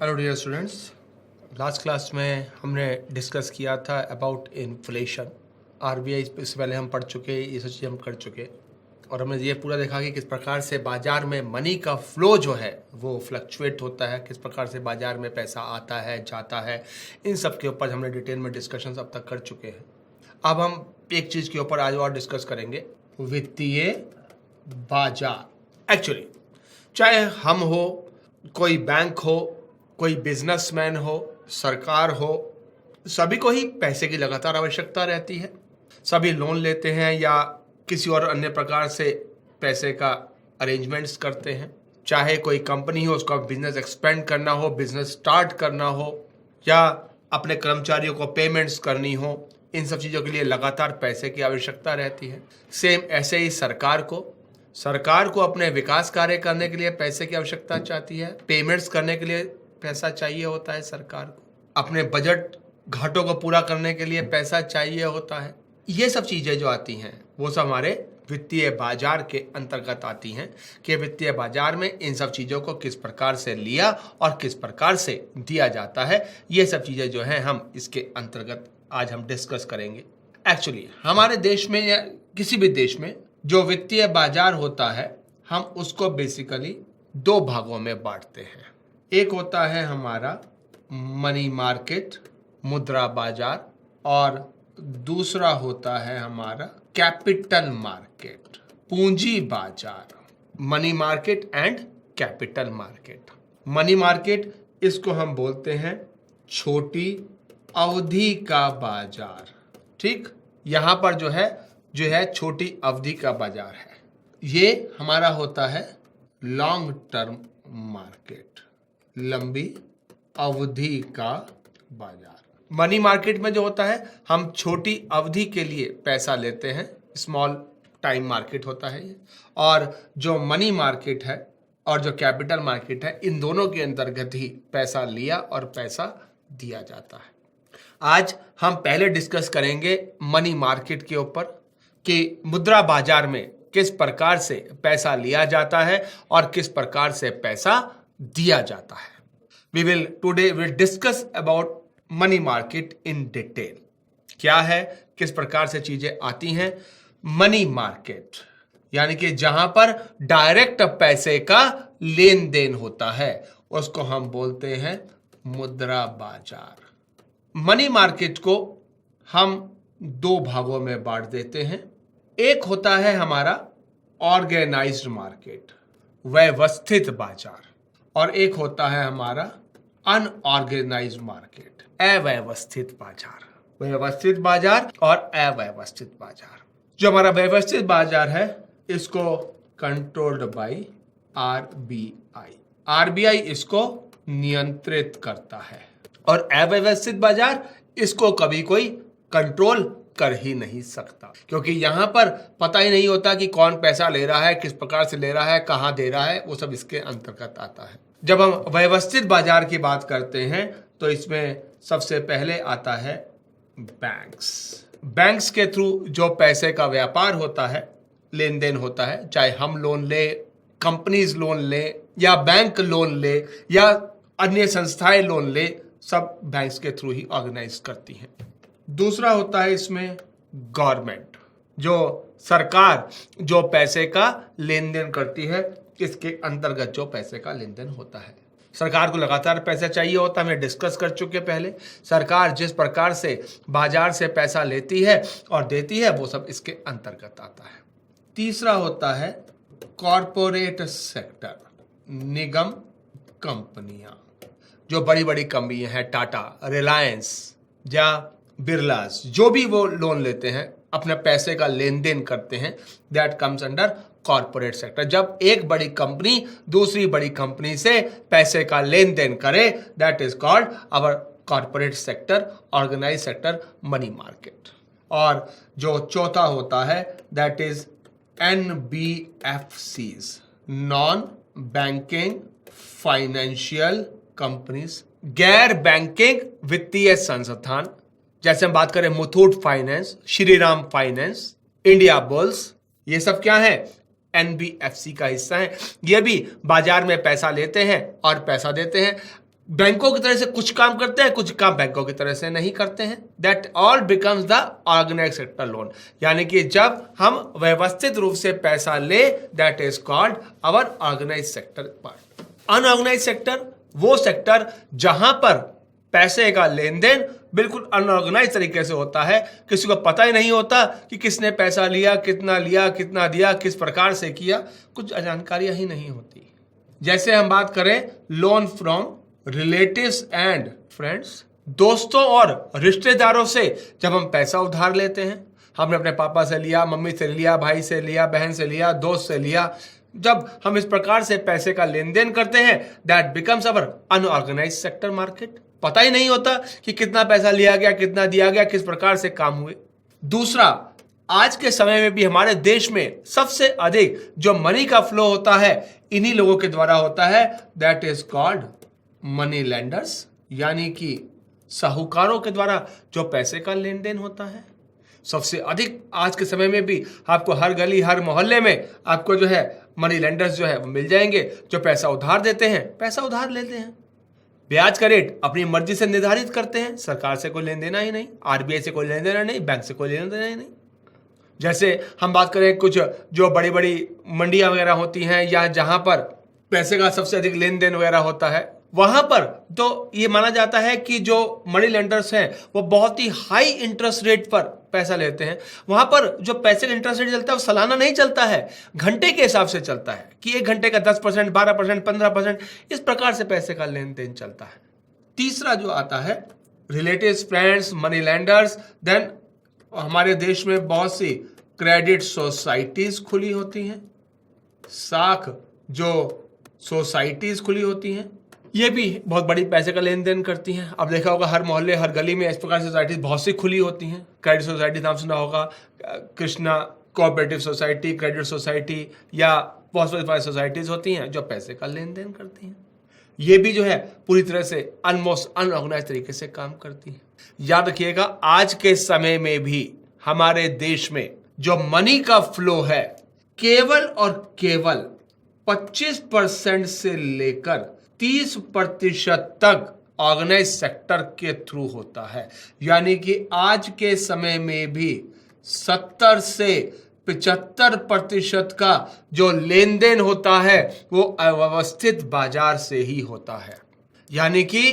Hello dear students, last class में हमने discuss किया था अबाउट इन्फ्लेशन। आरबीआई इससे पहले हम पढ़ चुके, ये सब चीज़ हम कर चुके और हमने ये पूरा देखा कि किस प्रकार से बाज़ार में मनी का फ्लो जो है वो फ्लक्चुएट होता है, किस प्रकार से बाज़ार में पैसा आता है जाता है। इन सब के ऊपर हमने डिटेल में डिस्कशन अब तक कर चुके हैं। अब हम एक चीज़ के ऊपर आज और डिस्कस करेंगे, वित्तीय बाजार। एक्चुअली चाहे हम हो, कोई बैंक हो, कोई बिजनेसमैन हो, सरकार हो, सभी को ही पैसे की लगातार आवश्यकता रहती है। सभी लोन लेते हैं या किसी और अन्य प्रकार से पैसे का अरेंजमेंट्स करते हैं। चाहे कोई कंपनी हो, उसका बिजनेस एक्सपेंड करना हो, बिजनेस स्टार्ट करना हो या अपने कर्मचारियों को पेमेंट्स करनी हो, इन सब चीज़ों के लिए लगातार पैसे की आवश्यकता रहती है। सेम ऐसे ही सरकार को अपने विकास कार्य करने के लिए पैसे की आवश्यकता चाहती है। पेमेंट्स करने के लिए पैसा चाहिए होता है सरकार को। अपने बजट घाटों को पूरा करने के लिए पैसा चाहिए होता है। ये सब चीज़ें जो आती हैं वो सब हमारे वित्तीय बाजार के अंतर्गत आती हैं कि वित्तीय बाजार में इन सब चीज़ों को किस प्रकार से लिया और किस प्रकार से दिया जाता है। ये सब चीज़ें जो हैं हम इसके अंतर्गत आज हम डिस्कस करेंगे। एक्चुअली हमारे देश में या किसी भी देश में जो वित्तीय बाजार होता है, हम उसको बेसिकली दो भागों में बांटते हैं। एक होता है हमारा मनी मार्केट, मुद्रा बाजार, और दूसरा होता है हमारा कैपिटल मार्केट, पूंजी बाजार। Money market and capital market. Money market, इसको हम बोलते हैं छोटी अवधि का बाजार। ठीक, यहाँ पर जो है छोटी अवधि का बाजार है। ये हमारा होता है लॉन्ग टर्म मार्केट, लंबी अवधि का बाजार। मनी मार्केट में जो होता है, हम छोटी अवधि के लिए पैसा लेते हैं, स्मॉल टाइम मार्केट होता है ये। और जो मनी मार्केट है और जो कैपिटल मार्केट है, इन दोनों के अंतर्गत ही पैसा लिया और पैसा दिया जाता है। आज हम पहले डिस्कस करेंगे मनी मार्केट के ऊपर कि मुद्रा बाजार में किस प्रकार से पैसा लिया जाता है और किस प्रकार से पैसा दिया जाता है। Today will discuss about money market in detail. क्या है, किस प्रकार से चीजें आती हैं। मनी मार्केट यानी कि जहां पर डायरेक्ट पैसे का लेन देन होता है, उसको हम बोलते हैं मुद्रा बाजार। मनी मार्केट को हम दो भागों में बांट देते हैं। एक होता है हमारा ऑर्गेनाइज्ड मार्केट, व्यवस्थित बाजार, और एक होता है हमारा अनऑर्गेनाइज्ड मार्केट, अव्यवस्थित बाजार। व्यवस्थित बाजार और अव्यवस्थित बाजार। जो हमारा व्यवस्थित बाजार है, इसको कंट्रोल्ड बाय आरबीआई। आरबीआई इसको नियंत्रित करता है। और अव्यवस्थित बाजार, इसको कभी कोई कंट्रोल कर ही नहीं सकता, क्योंकि यहां पर पता ही नहीं होता कि कौन पैसा ले रहा है, किस प्रकार से ले रहा है, कहां दे रहा है, वो सब इसके अंतर्गत आता है। जब हम व्यवस्थित बाजार की बात करते हैं तो इसमें सबसे पहले आता है बैंक्स। बैंक्स के थ्रू जो पैसे का व्यापार होता है, लेन देन होता है, चाहे हम लोन ले, कंपनीज लोन ले या बैंक लोन ले या अन्य संस्थाएं लोन ले, सब बैंक्स के थ्रू ही ऑर्गेनाइज करती हैं। दूसरा होता है इसमें गवर्नमेंट, जो सरकार जो पैसे का लेन देन करती है, इसके अंतर्गत जो पैसे का लेन देन होता है। सरकार को लगातार पैसा चाहिए होता है, हमने डिस्कस कर चुके पहले। सरकार जिस प्रकार से बाजार से पैसा लेती है और देती है, वो सब इसके अंतर्गत आता है। तीसरा होता है कॉरपोरेट सेक्टर, निगम कंपनियां। जो बड़ी बड़ी कंपनियां हैं, टाटा, रिलायंस या बिरलास, जो भी वो लोन लेते हैं, अपने पैसे का लेन देन करते हैं, that comes under corporate sector. जब एक बड़ी कंपनी दूसरी बड़ी कंपनी से पैसे का लेन देन करे, that is called our corporate sector, organize sector, money market. और जो चौथा होता है, that is NBFCs, non banking financial companies, गैर बैंकिंग वित्तीय संस्थान। जैसे हम बात करें Muthoot finance, Shriram finance, Indiabulls, ये सब क्या है, NBFC का हिस्सा है। ये भी बाजार में पैसा लेते हैं और पैसा देते हैं। बैंकों की तरह से कुछ काम करते हैं, कुछ काम बैंकों की तरह से नहीं करते हैं। That all becomes the organize sector loan, यानी कि जब हम व्यवस्थित रूप से पैसा ले, that is called our organize sector part. Unorganize sector वो सेक्टर जहां पर पैसे का लेन देन बिल्कुल अनऑर्गेनाइज तरीके से होता है, किसी को पता ही नहीं होता कि किसने पैसा लिया, कितना दिया, किस प्रकार से किया, कुछ जानकारियां ही नहीं होती। जैसे हम बात करें loan from relatives and friends, दोस्तों और रिश्तेदारों से जब हम पैसा उधार लेते हैं, हमने अपने पापा से लिया, मम्मी से लिया, भाई से लिया, बहन से लिया, दोस्त से लिया, जब हम इस प्रकार से पैसे का लेन देन करते हैं, that becomes our unorganize sector market. पता ही नहीं होता कि कितना पैसा लिया गया, कितना दिया गया, किस प्रकार से काम हुए। दूसरा, आज के समय में भी हमारे देश में सबसे अधिक जो मनी का फ्लो होता है इन्हीं लोगों के द्वारा होता है, that is called money lenders, यानी कि साहूकारों के द्वारा जो पैसे का लेन देन होता है। सबसे अधिक आज के समय में भी आपको हर गली, हर मोहल्ले में आपको जो है मनी लेंडर्स जो है वो मिल जाएंगे, जो पैसा उधार देते हैं, पैसा उधार लेते हैं। ब्याज का रेट अपनी मर्जी से निर्धारित करते हैं, सरकार से कोई लेन देना ही नहीं, आरबीआई से कोई लेन देना नहीं, बैंक से कोई लेन देना ही नहीं। जैसे हम बात करें कुछ जो बड़ी बड़ी मंडियां वगैरह होती हैं या जहां पर पैसे का सबसे अधिक लेन देन वगैरह होता है, वहां पर तो ये माना जाता है कि जो मनी लेंडर्स हैं वो बहुत ही हाई इंटरेस्ट रेट पर पैसा लेते हैं। वहां पर जो पैसे का इंटरेस्ट रेट चलता है वो सालाना नहीं चलता है, घंटे के हिसाब से चलता है कि एक घंटे का 10%, 12%, 15%, इस प्रकार से पैसे का लेन देन चलता है। तीसरा जो आता है relatives, friends, money lenders, then हमारे देश में बहुत सी क्रेडिट सोसाइटीज खुली होती हैं, साख जो सोसाइटीज खुली होती हैं, ये भी बहुत बड़ी पैसे का लेन देन करती हैं। अब देखा होगा हर मोहल्ले, हर गली में इस प्रकार की सोसाइटीज बहुत सी खुली होती हैं। क्रेडिट सोसाइटी नाम सुना होगा, Krishna cooperative society, credit society, या बहुत सारी सोसाइटीज होती हैं जो पैसे का लेन देन करती हैं। ये भी जो है पूरी तरह से ऑलमोस्ट अनऑर्गेनाइज तरीके से काम करती हैं। याद रखिएगा, आज के समय में भी हमारे देश में जो मनी का फ्लो है केवल और केवल 25% से लेकर 30% तक ऑर्गेनाइज सेक्टर के थ्रू होता है। यानी कि आज के समय में भी 70 से 75% का जो लेन देन होता है वो अव्यवस्थित बाजार से ही होता है। यानी कि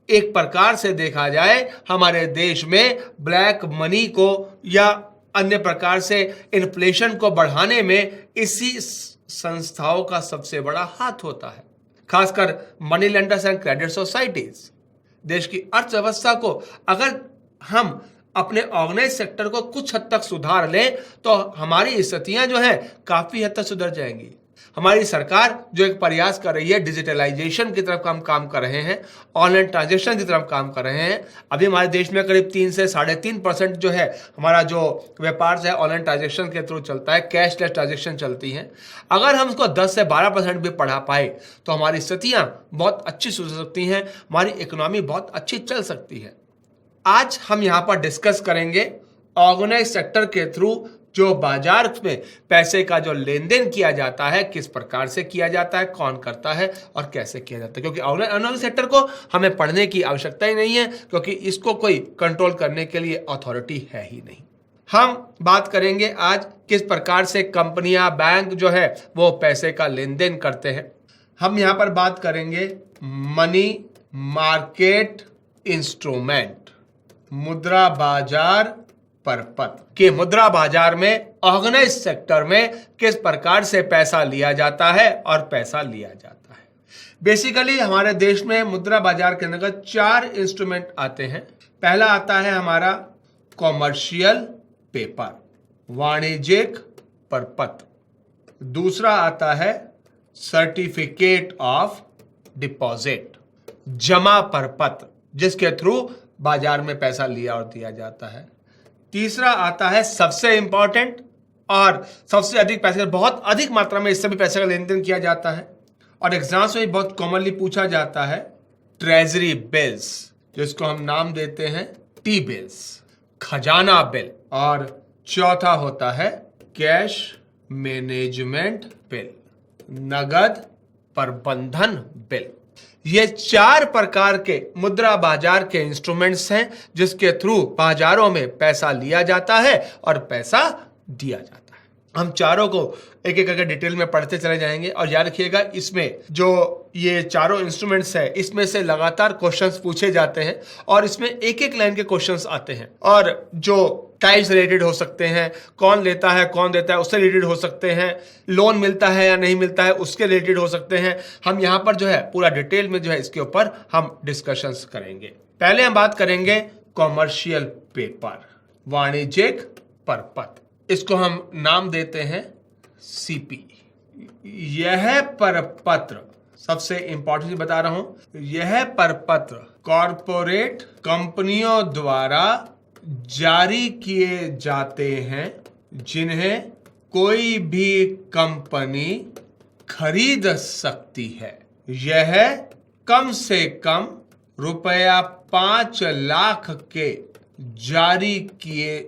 एक प्रकार से देखा जाए हमारे देश में ब्लैक मनी को या अन्य प्रकार से इन्फ्लेशन को बढ़ाने में इसी संस्थाओं का सबसे बड़ा हाथ होता है, खासकर money lenders and credit societies. देश की अर्थव्यवस्था को अगर हम अपने ऑर्गेनाइज सेक्टर को कुछ हद तक सुधार लें तो हमारी स्थितियां जो है काफी हद तक सुधर जाएंगी। हमारी सरकार जो एक प्रयास कर रही है, डिजिटलाइजेशन की तरफ हम काम कर रहे हैं, ऑनलाइन ट्रांजेक्शन की तरफ काम कर रहे हैं। अभी हमारे देश में करीब 3 से 3.5% जो है हमारा जो व्यापार है ऑनलाइन ट्रांजेक्शन के थ्रू चलता है, कैशलेस ट्रांजेक्शन चलती हैं। अगर हम उसको 10 से 12% भी बढ़ा पाए तो हमारी स्थितियां बहुत अच्छी सुधर सकती हैं, हमारी इकोनॉमी बहुत अच्छी चल सकती है। आज हम यहाँ पर डिस्कस करेंगे ऑर्गेनाइज सेक्टर के थ्रू जो बाजार में पैसे का जो लेन देन किया जाता है, किस प्रकार से किया जाता है, कौन करता है और कैसे किया जाता है। क्योंकि ऑर्गेनाइज सेक्टर को हमें पढ़ने की आवश्यकता ही नहीं है, क्योंकि इसको कोई कंट्रोल करने के लिए अथॉरिटी है ही नहीं। हम बात करेंगे आज किस प्रकार से कंपनियां, बैंक जो है वो पैसे का लेन देन करते हैं। हम यहाँ पर बात करेंगे मनी मार्केट इंस्ट्रूमेंट, मुद्रा बाजार परपत्र कि मुद्रा बाजार में ऑर्गेनाइज सेक्टर में किस प्रकार से पैसा लिया जाता है और पैसा लिया जाता है। बेसिकली हमारे देश में मुद्रा बाजार के अंतर्गत 4 इंस्ट्रूमेंट आते हैं। पहला आता है हमारा कॉमर्शियल पेपर, वाणिज्यिक परपत्र। दूसरा आता है सर्टिफिकेट ऑफ डिपॉजिट, जमा परपत्र, जिसके थ्रू बाजार में पैसा लिया और दिया जाता है। तीसरा आता है सबसे इंपॉर्टेंट और सबसे अधिक पैसे, बहुत अधिक मात्रा में इससे भी पैसे का लेन देन किया जाता है और एग्जाम्स में बहुत कॉमनली पूछा जाता है, ट्रेजरी बिल्स, जिसको हम नाम देते हैं टी बिल्स, खजाना बिल। और चौथा होता है कैश मैनेजमेंट बिल, नगद प्रबंधन बिल। ये 4 प्रकार के मुद्रा बाजार के इंस्ट्रूमेंट्स हैं जिसके थ्रू बाजारों में पैसा लिया जाता है और पैसा दिया जाता है। हम चारों को एक एक करके डिटेल में पढ़ते चले जाएंगे और याद रखिएगा इसमें जो ये चारों इंस्ट्रूमेंट्स है इसमें से लगातार क्वेश्चंस पूछे जाते हैं और इसमें एक एक लाइन के क्वेश्चंस आते हैं और जो टाइप्स रिलेटेड हो सकते हैं, कौन लेता है कौन देता है उससे रिलेटेड हो सकते हैं, लोन मिलता है या नहीं मिलता है उसके रिलेटेड हो सकते हैं। हम यहाँ पर जो है पूरा डिटेल में जो है इसके ऊपर हम डिस्कशंस करेंगे। पहले हम बात करेंगे कॉमर्शियल पेपर, वाणिज्यिक परपत्र। इसको हम नाम देते हैं सीपी। यह परपत्र, सबसे इंपॉर्टेंट बता रहा हूं, यह परपत्र कॉरपोरेट कंपनियों द्वारा जारी किए जाते हैं जिन्हें कोई भी कंपनी खरीद सकती है। यह कम से कम रुपया 5 लाख के जारी किए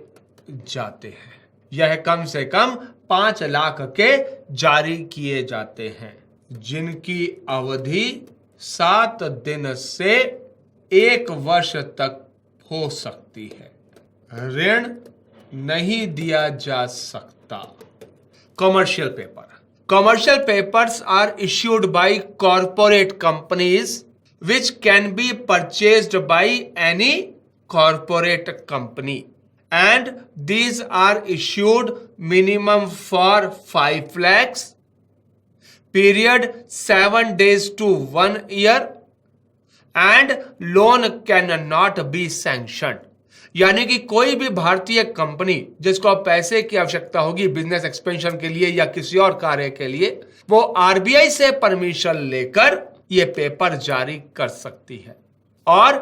जाते हैं। यह कम से कम 5 लाख के जारी किए जाते हैं जिनकी अवधि 7 दिन से 1 वर्ष तक हो सकती है। ऋण नहीं दिया जा सकता। Commercial paper, commercial papers are issued by corporate companies which can be purchased by any corporate company and these are issued minimum for 5 lakhs, period 7 days to 1 year and loan cannot be sanctioned। यानी कि कोई भी भारतीय company जिसको पैसे की आवश्यकता होगी बिजनेस एक्सपेंशन के लिए या किसी और कार्य के लिए, वो आरबीआई से परमिशन लेकर ये पेपर जारी कर सकती है। और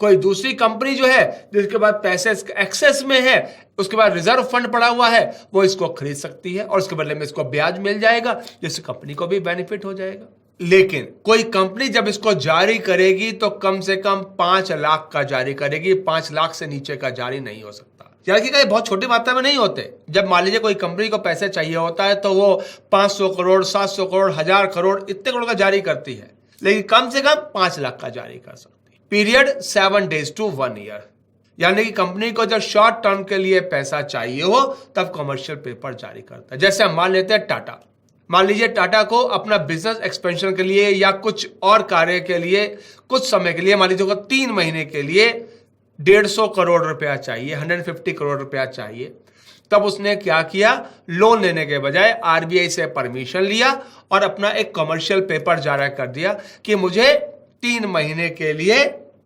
कोई दूसरी कंपनी जो है जिसके बाद पैसे एक्सेस में है, उसके बाद रिजर्व फंड पड़ा हुआ है, वो इसको खरीद सकती है और उसके बदले में इसको ब्याज मिल जाएगा जिससे कंपनी को भी बेनिफिट हो जाएगा। लेकिन कोई कंपनी जब इसको जारी करेगी तो कम से कम 5 लाख का जारी करेगी, 5 लाख से नीचे का जारी नहीं हो सकता। याद रखिएगा, बहुत छोटी मात्रा में नहीं होते। जब मान लीजिए कोई कंपनी को पैसे चाहिए होता है तो वो 500 करोड़, 700 करोड़, 1000 करोड़, इतने करोड़ का जारी करती है, लेकिन कम से कम 5 लाख का जारी कर सकती है। पीरियड 7 days to 1 year, यानी कि कंपनी को जब शॉर्ट टर्म के लिए पैसा चाहिए हो तब कमर्शियल पेपर जारी करता है। जैसे हम मान लेते हैं टाटा, मान लीजिए टाटा को अपना बिजनेस एक्सपेंशन के लिए या कुछ और कार्य के लिए कुछ समय के लिए, मान लीजिए 3 महीने के लिए 150 करोड़ रुपया चाहिए, 150 करोड़ रुपया चाहिए। तब उसने क्या किया, लोन लेने के बजाय आरबीआई से परमिशन लिया और अपना एक कमर्शियल पेपर जारी कर दिया कि मुझे 3 महीने के लिए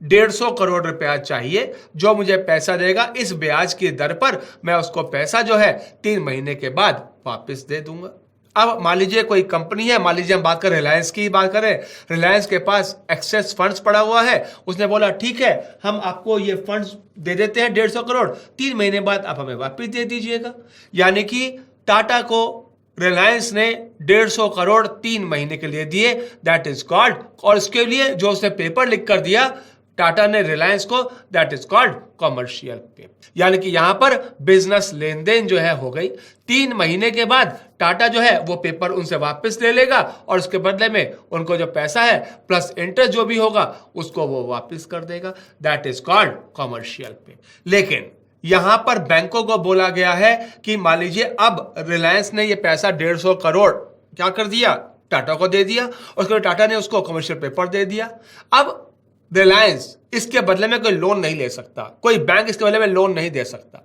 150 करोड़ रुपया चाहिए, जो मुझे पैसा देगा इस ब्याज की दर पर मैं उसको पैसा जो है 3 महीने के बाद वापस दे दूंगा। अब मान लीजिए कोई कंपनी है, मान लीजिए हम बात करें रिलायंस की बात करें, रिलायंस के पास एक्सेस फंड्स पड़ा हुआ है। उसने बोला ठीक है, हम आपको ये फंड्स दे देते हैं 150 करोड़, 3 महीने बाद आप हमें वापस दे दीजिएगा। यानी कि टाटा को रिलायंस ने 150 करोड़ 3 महीने के लिए दिए, दैट इज कॉल्ड, और इसके लिए जो उसने पेपर लिख कर दिया टाटा ने रिलायंस को, that is called commercial paper. यानी कि यहां पर बिजनेस लेन देन जो है हो गई। 3 महीने के बाद टाटा जो है वो पेपर उनसे वापस ले लेगा और उसके बदले में उनको जो पैसा है प्लस इंटरेस्ट जो भी होगा उसको वो वापस कर देगा, that is called commercial paper. लेकिन यहां पर बैंकों को बोला गया है कि मान लीजिए अब रिलायंस ने ये पैसा 150 करोड़ क्या कर दिया, टाटा को दे दिया, उसके बाद टाटा ने उसको कमर्शियल पेपर दे दिया। अब रिलायंस इसके बदले में कोई लोन नहीं ले सकता, कोई बैंक इसके बदले में लोन नहीं दे सकता।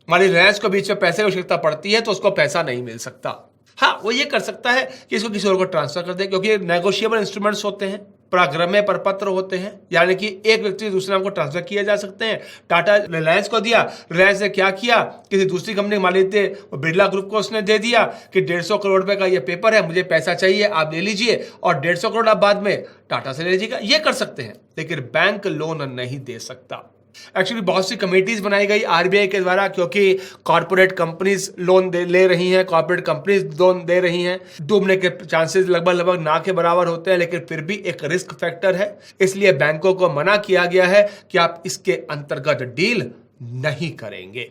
मान लीजिए रिलायंस को बीच में पैसे की आवश्यकता पड़ती है तो उसको पैसा नहीं मिल सकता। हाँ, वो ये कर सकता है कि इसको किसी और को ट्रांसफर कर दे, क्योंकि नेगोशिएबल इंस्ट्रूमेंट्स होते हैं, प्राग्रम्य परपत्र होते हैं, यानी कि एक व्यक्ति दूसरे को ट्रांसफर किए जा सकते हैं। टाटा रिलायंस को दिया, रिलायंस ने क्या किया, किसी दूसरी कंपनी मान लीजिए बिरला ग्रुप को उसने दे दिया कि 150 करोड़ रुपए का ये पेपर है, मुझे पैसा चाहिए, आप ले लीजिए और 150 करोड़ आप बाद में टाटा से ले लीजिएगा। ये कर सकते हैं, लेकिन बैंक लोन नहीं दे सकता। एक्चुअली बहुत सी कमेटीज बनाई गई आरबीआई के द्वारा, क्योंकि कॉर्पोरेट कंपनीज लोन ले रही हैं, कॉर्पोरेट कंपनीज लोन दे रही हैं, डूबने के चांसेस लगभग ना के बराबर होते हैं, लेकिन फिर भी एक रिस्क फैक्टर है। इसलिए बैंकों को मना किया गया है कि आप इसके अंतर्गत डील नहीं करेंगे।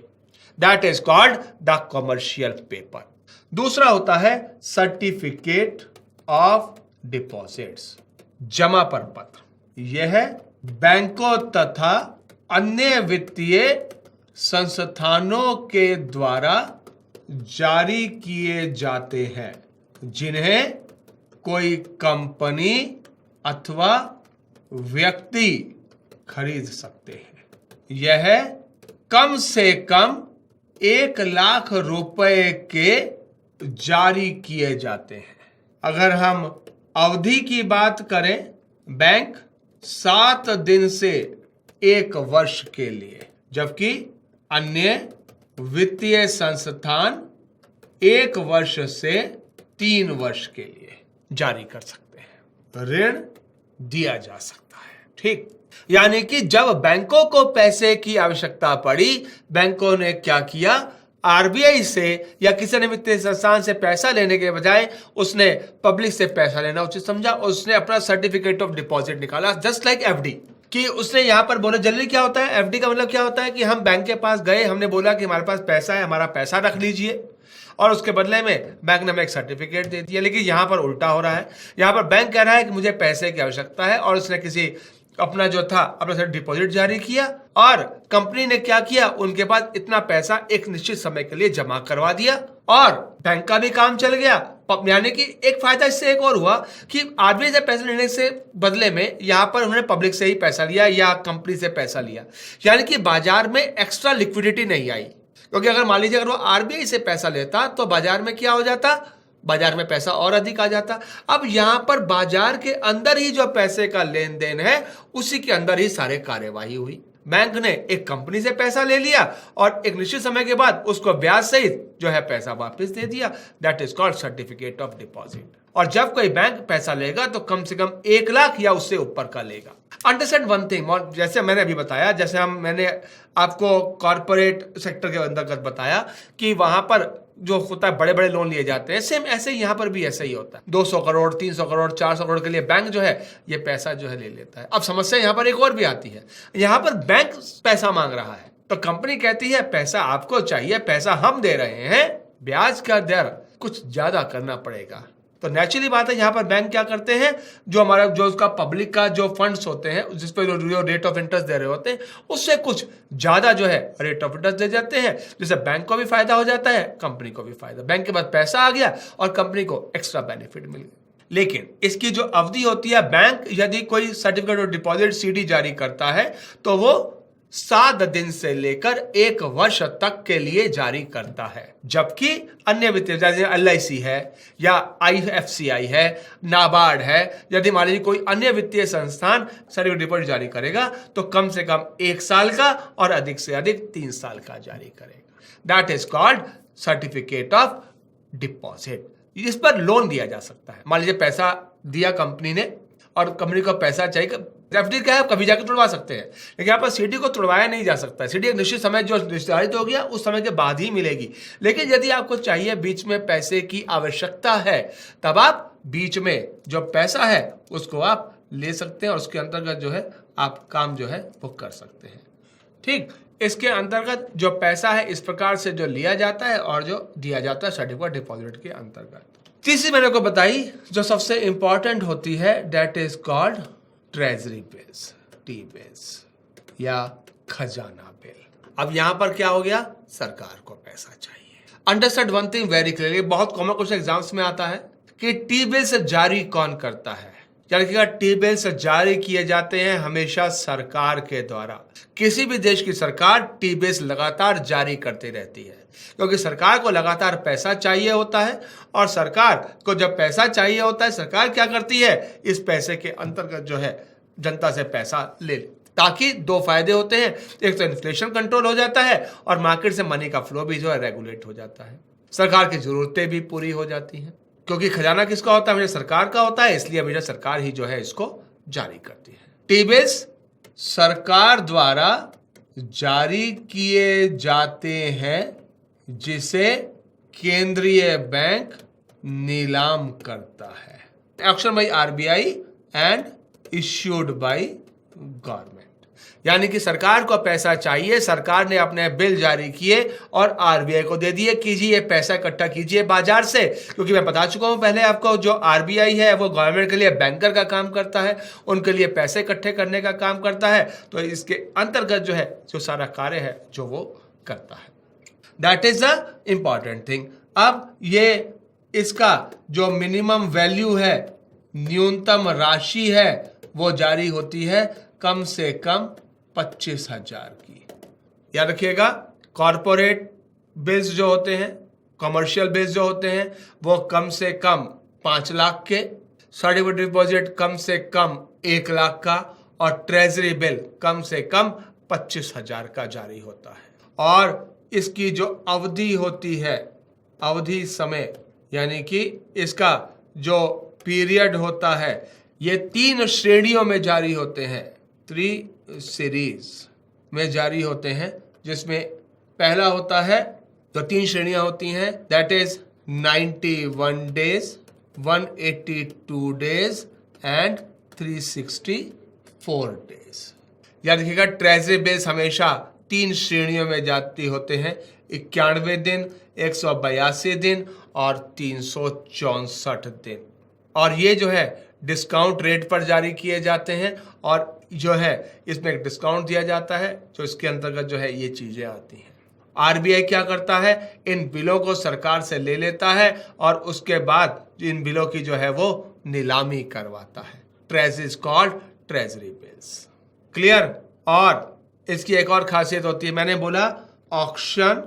That is called the commercial paper. दूसरा होता है सर्टिफिकेट ऑफ डिपॉजिट्स। जमा प्रपत्र यह बैंकों तथा अन्य वित्तीय संस्थानों के द्वारा जारी किए जाते हैं जिन्हें कोई कंपनी अथवा व्यक्ति खरीद सकते हैं। यह कम से कम 1 लाख रुपए के जारी किए जाते हैं। अगर हम अवधि की बात करें, बैंक 7 दिन से 1 वर्ष के लिए, जबकि अन्य वित्तीय संस्थान 1 वर्ष से 3 वर्ष के लिए जारी कर सकते हैं, ऋण दिया जा सकता है। ठीक, यानी कि जब बैंकों को पैसे की आवश्यकता पड़ी, बैंकों ने क्या किया, आरबीआई से या किसी अन्य वित्तीय संस्थान से पैसा लेने के बजाय उसने पब्लिक से पैसा लेना उचित समझा और उसने अपना सर्टिफिकेट ऑफ डिपॉजिट निकाला, जस्ट लाइक एफडी। कि उसने यहां पर बोला, जनरली क्या होता है, एफडी का मतलब क्या होता है कि हम बैंक के पास गए, हमने बोला कि हमारे पास पैसा है, हमारा पैसा रख लीजिए, और उसके बदले में बैंक ने हमें एक सर्टिफिकेट दे दिया। लेकिन यहां पर उल्टा हो रहा है, यहां पर बैंक कह रहा है कि मुझे पैसे की आवश्यकता है और उसने किसी अपना जो था अपना डिपॉजिट जारी किया और कंपनी ने क्या किया, उनके पास इतना पैसा एक निश्चित समय के लिए जमा करवा दिया और बैंक का भी काम चल गया। यानी कि एक फायदा इससे एक और हुआ कि आरबीआई से पैसा लेने से बदले में यहां पर उन्होंने पब्लिक से ही पैसा लिया या कंपनी से पैसा लिया, यानी कि बाजार में एक्स्ट्रा लिक्विडिटी नहीं आई। क्योंकि अगर मान लीजिए अगर वो आरबीआई से पैसा लेता तो बाजार में क्या हो जाता, बाजार में पैसा और अधिक आ जाता। अब यहां पर बाजार के अंदर ही जो पैसे का लेन देन है उसी के अंदर ही सारे कार्यवाही हुई। बैंक ने एक कंपनी से पैसा ले लिया और एक निश्चित समय के बाद उसको ब्याज सहित जो है पैसा वापस दे दिया। That is called certificate of deposit. और जब कोई बैंक पैसा लेगा तो कम से कम 1 लाख या उससे ऊपर का लेगा। अंडरस्टैंड वन थिंग, और जैसे मैंने अभी बताया, जैसे मैंने आपको कॉर्पोरेट सेक्टर के अंतर्गत बताया कि वहां पर जो होता है बड़े बड़े लोन लिए जाते हैं, सेम ऐसे ही यहां पर भी ऐसा ही होता है। 200 करोड़ 300 करोड़ 400 करोड़ के लिए बैंक जो है ये पैसा जो है ले लेता है। अब समस्या यहां पर एक और भी आती है, यहां पर बैंक पैसा मांग रहा है तो कंपनी कहती है पैसा आपको चाहिए, पैसा हम दे रहे हैं, ब्याज का दर कुछ ज्यादा करना पड़ेगा। तो नेचुरली बात है, यहां पर बैंक क्या करते हैं, जो उसका पब्लिक का जो फंड्स होते हैं जिस पे जो रेट ऑफ इंटरेस्ट दे रहे होते हैं उससे कुछ ज्यादा जो है रेट ऑफ इंटरेस्ट दे जाते हैं, जिससे बैंक को भी फायदा हो जाता है, कंपनी को भी फायदा। बैंक के पास पैसा आ गया और कंपनी को एक्स्ट्रा बेनिफिट मिल गया। लेकिन इसकी जो अवधि होती है, बैंक यदि कोई सर्टिफिकेट ऑफ डिपॉजिट सीडी जारी करता है तो वो 7 दिन से लेकर 1 वर्ष तक के लिए जारी करता है, जबकि अन्य वित्तीय जैसे एलआईसी है या आईएफसीआई है, नाबार्ड है, यदि मान लीजिए कोई अन्य वित्तीय संस्थान सर्टिफिकेट डिपॉजिट जारी करेगा तो कम से कम 1 साल का और अधिक से अधिक 3 साल का जारी करेगा। That is called certificate of deposit. इस पर लोन दिया जा सकता है। मान लीजिए पैसा दिया कंपनी ने और कंपनी को पैसा चाहिए, एफडी क्या है, कभी जाकर तोड़वा सकते हैं, लेकिन यहाँ पर सीडी को तोड़वाया नहीं जा सकता। सीडी एक निश्चित समय जो निर्धारित हो गया उस समय के बाद ही मिलेगी। लेकिन यदि आपको चाहिए, बीच में पैसे की आवश्यकता है, तब आप बीच में जो पैसा है उसको आप ले सकते हैं और उसके अंतर्गत जो है आप काम जो है वो कर सकते हैं। ठीक, इसके अंतर्गत जो पैसा है इस प्रकार से जो लिया जाता है और जो दिया जाता है सर्टिफिकेट डिपॉजिट के अंतर्गत। तीसरी मैंने को बताई जो सबसे इंपॉर्टेंट होती है, that is called treasury bills, T bills या खजाना बिल। अब यहां पर क्या हो गया, सरकार को पैसा चाहिए। Understand one thing very clearly, बहुत कॉमन क्वेश्चन एग्जाम्स में आता है कि टी बिल्स जारी कौन करता है। यानी कि टी बिल्स जारी किए जाते हैं हमेशा सरकार के द्वारा। किसी भी देश की सरकार टी बिल्स लगातार जारी करती रहती है, क्योंकि सरकार को लगातार पैसा चाहिए होता है और सरकार को जब पैसा चाहिए होता है, सरकार क्या करती है, इस पैसे के अंतर्गत जो है जनता से पैसा ले, ताकि 2 फायदे होते हैं। एक तो इन्फ्लेशन कंट्रोल हो जाता है और मार्केट से मनी का फ्लो भी जो है रेगुलेट हो जाता है। सरकार की जरूरतें भी पूरी हो जाती हैं, क्योंकि खजाना किसका होता है, हमेशा सरकार का होता है, इसलिए हमेशा सरकार ही जो है इसको जारी करती है। टी बिल्स सरकार द्वारा जारी किए जाते हैं जिसे केंद्रीय बैंक नीलाम करता है। Auction by RBI and issued by government. यानी कि सरकार को पैसा चाहिए, सरकार ने अपने बिल जारी किए और आरबीआई को दे दिए कि जी ये पैसा इकट्ठा कीजिए बाजार से। क्योंकि मैं बता चुका हूं पहले आपको, जो आरबीआई है वो गवर्नमेंट के लिए बैंकर का काम करता है, उनके लिए पैसे इकट्ठे करने का काम करता है। तो इसके अंतर्गत जो है जो सारा कार्य है जो वो करता है, that is the important thing. अब ये इसका जो मिनिमम वैल्यू है, न्यूनतम राशि है, वो जारी होती है कम से कम 25,000 की। याद रखिएगा, कॉरपोरेट बिल्स जो होते हैं, कमर्शियल बिल्स जो होते हैं, वो कम से कम 5 लाख के, सर्टिफिकेट डिपॉजिट कम से कम 1 लाख का और ट्रेजरी बिल कम से कम 25,000 का जारी होता है। और इसकी जो अवधि होती है, अवधि समय यानी कि इसका जो पीरियड होता है, ये 3 श्रेणियों में जारी होते हैं, 3 सीरीज में जारी होते हैं, जिसमें पहला होता है, तो 3 श्रेणियां होती हैं, that is 91 days, 182 days and 364 days. याद रखिएगा, ट्रेजरी बिल्स हमेशा 3 श्रेणियों में जाती होते हैं, 91 दिन, 182 दिन और 364 दिन। और ये जो है डिस्काउंट रेट पर जारी किए जाते हैं और जो है इसमें एक डिस्काउंट दिया जाता है, जो इसके अंतर्गत जो है ये चीजें आती हैं। आरबीआई क्या करता है, इन बिलों को सरकार से ले लेता है और उसके बाद इन बिलों की जो है वो नीलामी करवाता है। Treasury is called treasury bills. Clear. और इसकी एक और खासियत होती है, मैंने बोला auction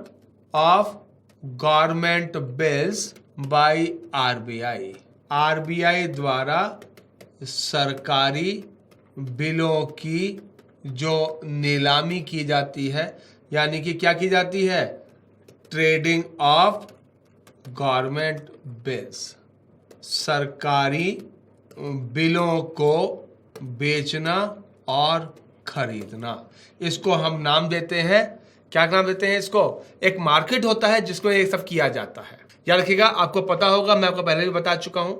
of government bills by RBI. RBI द्वारा सरकारी बिलों की जो नीलामी की जाती है, यानी कि क्या की जाती है, ट्रेडिंग ऑफ गवर्नमेंट बिल्स, सरकारी बिलों को बेचना और खरीदना। इसको हम नाम देते हैं, क्या नाम देते हैं इसको, एक मार्केट होता है जिसमें ये सब किया जाता है। याद रखिएगा, आपको पता होगा, मैं आपको पहले भी बता चुका हूं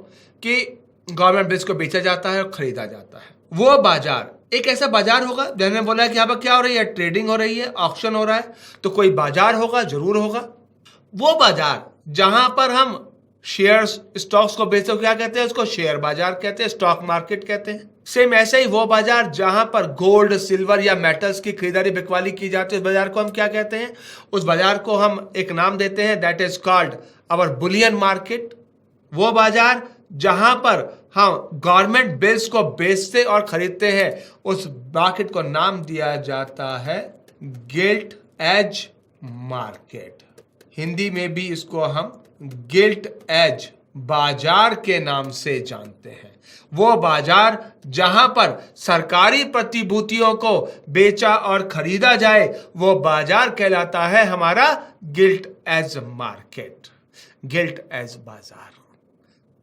कि गवर्नमेंट बिल्स को बेचा जाता है और खरीदा जाता है। वो बाजार एक ऐसा बाजार होगा, मैंने बोला है कि यहाँ पर क्या हो रही है, ट्रेडिंग हो रही है, ऑक्शन हो रहा है, तो कोई बाजार होगा, जरूर होगा। वो बाजार जहां पर हम शेयर्स, स्टॉक्स को बेचते हो, क्या कहते हैं उसको, शेयर बाजार कहते हैं, स्टॉक मार्केट कहते हैं। सेम ऐसे ही वो बाजार जहां पर गोल्ड, सिल्वर या मेटल्स की खरीदारी बिकवाली की जाती है, उस बाजार को हम क्या कहते हैं, उस बाजार को हम एक नाम देते हैं, that is called our bullion market. वो बाजार जहां पर हम गवर्नमेंट बिल्स को बेचते और खरीदते हैं, उस मार्केट को नाम दिया जाता है गिल्ट एज मार्केट। हिंदी में भी इसको हम गिल्ट एज बाजार के नाम से जानते हैं। वो बाजार जहां पर सरकारी प्रतिभूतियों को बेचा और खरीदा जाए, वो बाजार कहलाता है हमारा gilt edge market, gilt edge बाजार।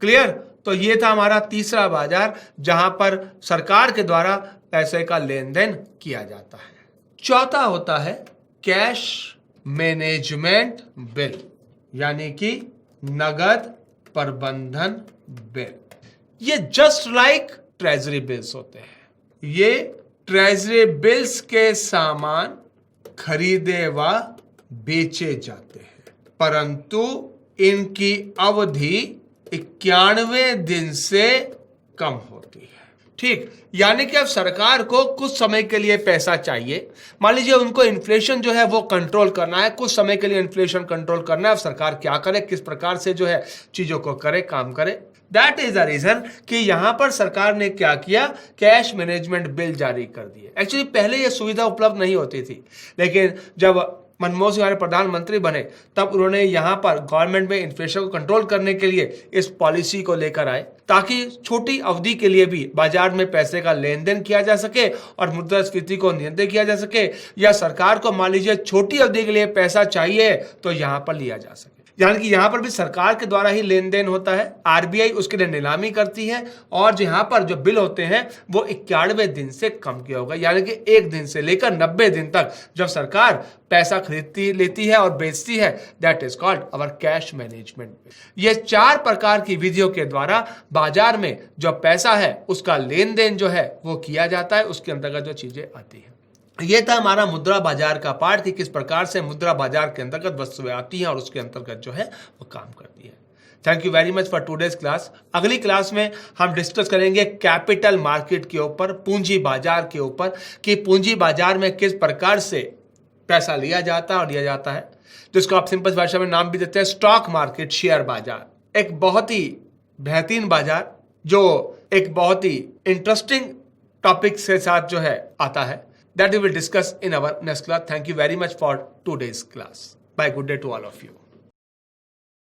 क्लियर। तो ये था हमारा तीसरा बाजार जहां पर सरकार के द्वारा पैसे का लेन देन किया जाता है। चौथा होता है कैश मैनेजमेंट बिल, यानी कि नगद प्रबंधन बिल। ये जस्ट लाइक ट्रेजरी बिल्स होते हैं। ये ट्रेजरी बिल्स के सामान खरीदे व बेचे जाते हैं, परंतु इनकी अवधि 91 दिन से कम होती है। ठीक, यानी कि अब सरकार को कुछ समय के लिए पैसा चाहिए, मान लीजिए उनको इन्फ्लेशन जो है वो कंट्रोल करना है, कुछ समय के लिए इन्फ्लेशन कंट्रोल करना है। अब सरकार क्या करे, किस प्रकार से जो है चीजों को करे, काम करे, दैट इज द रीजन कि यहां पर सरकार ने क्या किया, कैश मैनेजमेंट बिल जारी कर दिए। एक्चुअली पहले यह सुविधा उपलब्ध नहीं होती थी, लेकिन जब मनमोहन सिंह हमारे प्रधानमंत्री बने तब उन्होंने यहां पर गवर्नमेंट में इन्फ्लेशन को कंट्रोल करने के लिए इस पॉलिसी को लेकर आए, ताकि छोटी अवधि के लिए भी बाजार में पैसे का लेन देन किया जा सके और मुद्रास्फीति को नियंत्रित किया जा सके, या सरकार को मान लीजिए छोटी अवधि के लिए पैसा चाहिए तो यहां पर लिया जा सके। यानी कि यहाँ पर भी सरकार के द्वारा ही लेन देन होता है, आरबीआई उसके लिए नीलामी करती है और यहाँ पर जो बिल होते हैं वो 91 दिन से कम किया होगा, यानी कि 1 दिन से लेकर 90 दिन तक जब सरकार पैसा खरीदती लेती है और बेचती है, that is called our cash management. ये 4 प्रकार की विधियों के द्वारा बाजार में जो पैसा है उसका लेन देन जो है वो किया जाता है, उसके अंतर्गत जो चीजें आती है। ये था हमारा मुद्रा बाजार का पार्ट कि किस प्रकार से मुद्रा बाजार के अंतर्गत वस्तुएं आती हैं और उसके अंतर्गत जो है वो काम करती है। Thank you very much for today's class. अगली क्लास में हम डिस्कस करेंगे कैपिटल मार्केट के ऊपर, पूंजी बाजार के ऊपर, कि पूंजी बाजार में किस प्रकार से पैसा लिया जाता है और लिया जाता है, जिसको आप सिंपल भाषा में नाम भी देते हैं स्टॉक मार्केट, शेयर बाजार। एक बहुत ही बेहतरीन बाजार जो एक बहुत ही इंटरेस्टिंग टॉपिक के साथ जो है आता है, that we will discuss in our next class. Thank you very much for today's class. Bye. Good day to all of you.